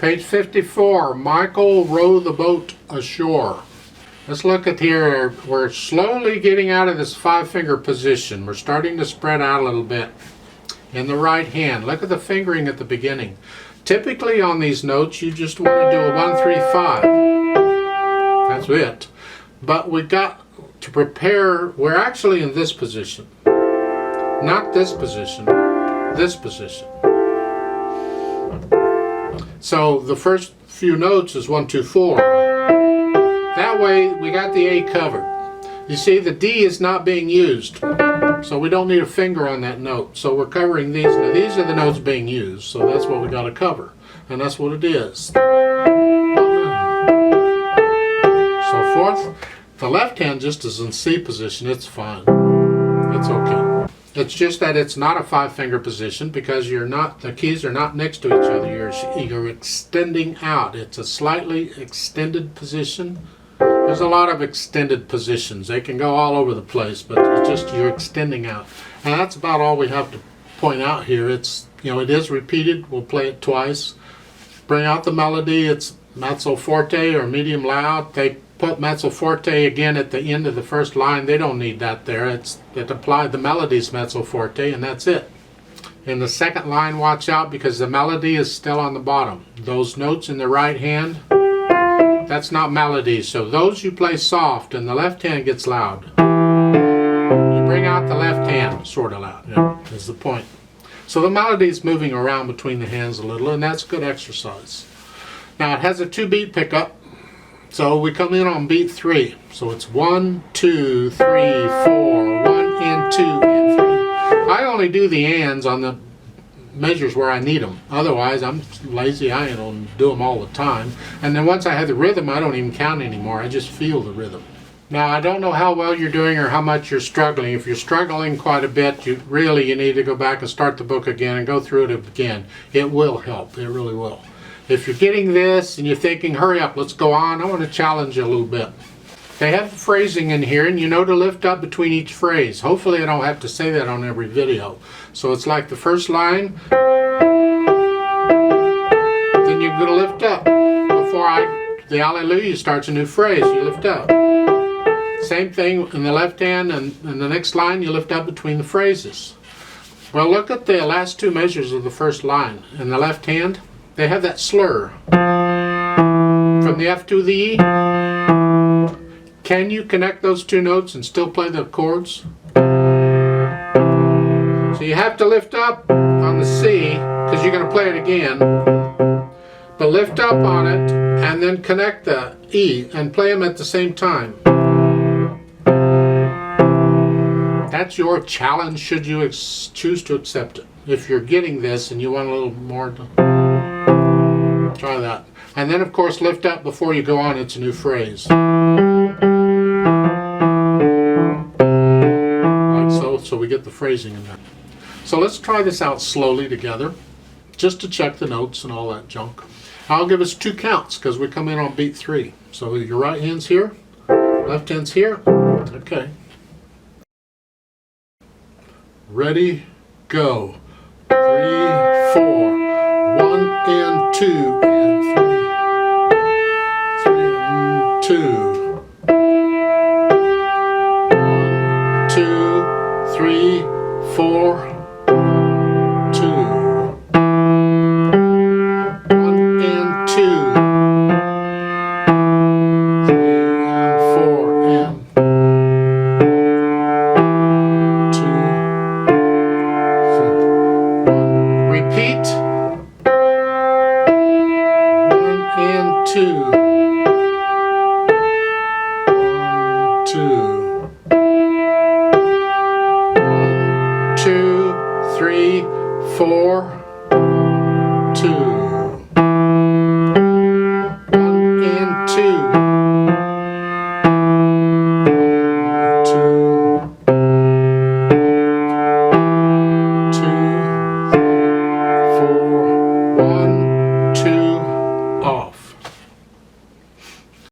Page 54, Michael row the boat ashore. Let's look at here. We're slowly getting out of this 5-finger position. We're starting to spread out a little bit in the right hand. Look at the fingering at the beginning. Typically on these notes you just want to do a 1, 3, 5. That's it. But we got to prepare. We're actually in this position. Not this position. This position. So the first few notes is 1, 2, 4. That way we got the A covered. You see, the D is not being used, so we don't need a finger on that note. So we're covering these. Now these are the notes being used, so that's what we got to cover, and that's what it is. So forth. The left hand just is in C position. It's fine. It's okay. It's just that it's not a 5-finger position because the keys are not next to each other. You're extending out. It's a slightly extended position. There's a lot of extended positions. They can go all over the place, but it's just you're extending out. And that's about all we have to point out here. It's, it is repeated. We'll play it twice. Bring out the melody. It's mezzo forte or medium loud. They put mezzo forte again at the end of the first line. They don't need that there. It applied the melody's mezzo forte, and that's it. In the second line, watch out because the melody is still on the bottom. Those notes in the right hand, that's not melodies. So those you play soft, and the left hand gets loud. You bring out the left hand sort of loud, is the point. So the melody is moving around between the hands a little, and that's good exercise. Now it has a 2-beat pickup. So we come in on beat 3. So it's 1, 2, 3, 4, 1 and 2 and 3. I only do the ands on the measures where I need them. Otherwise, I'm lazy. I don't do them all the time. And then once I have the rhythm, I don't even count anymore. I just feel the rhythm. Now, I don't know how well you're doing or how much you're struggling. If you're struggling quite a bit, you need to go back and start the book again and go through it again. It will help. It really will. If you're getting this and you're thinking, hurry up, let's go on, I want to challenge you a little bit. They have the phrasing in here, and you know to lift up between each phrase. Hopefully I don't have to say that on every video. So it's like the first line, then you're going to lift up. Before the Alleluia starts a new phrase, you lift up. Same thing in the left hand, and in the next line you lift up between the phrases. Well, look at the last 2 measures of the first line. In the left hand, they have that slur from the F to the E. Can you connect those 2 notes and still play the chords? So you have to lift up on the C because you're going to play it again, but lift up on it and then connect the E and play them at the same time. That's your challenge should you choose to accept it. If you're getting this and you want a little more, try that. And then of course lift up before you go on. It's a new phrase. Like so we get the phrasing in there. So let's try this out slowly together, just to check the notes and all that junk. I'll give us 2 counts because we come in on beat 3. So your right hand's here, left hand's here. Okay. Ready, go. 3, 4, 1 and 2 and 3, 3 and 2. 1, 2, 3, 4, 2. 1 and 2. 3 and 4 and 2. Repeat. 1 and 2. 1, 2. 1, 2, 3, 4.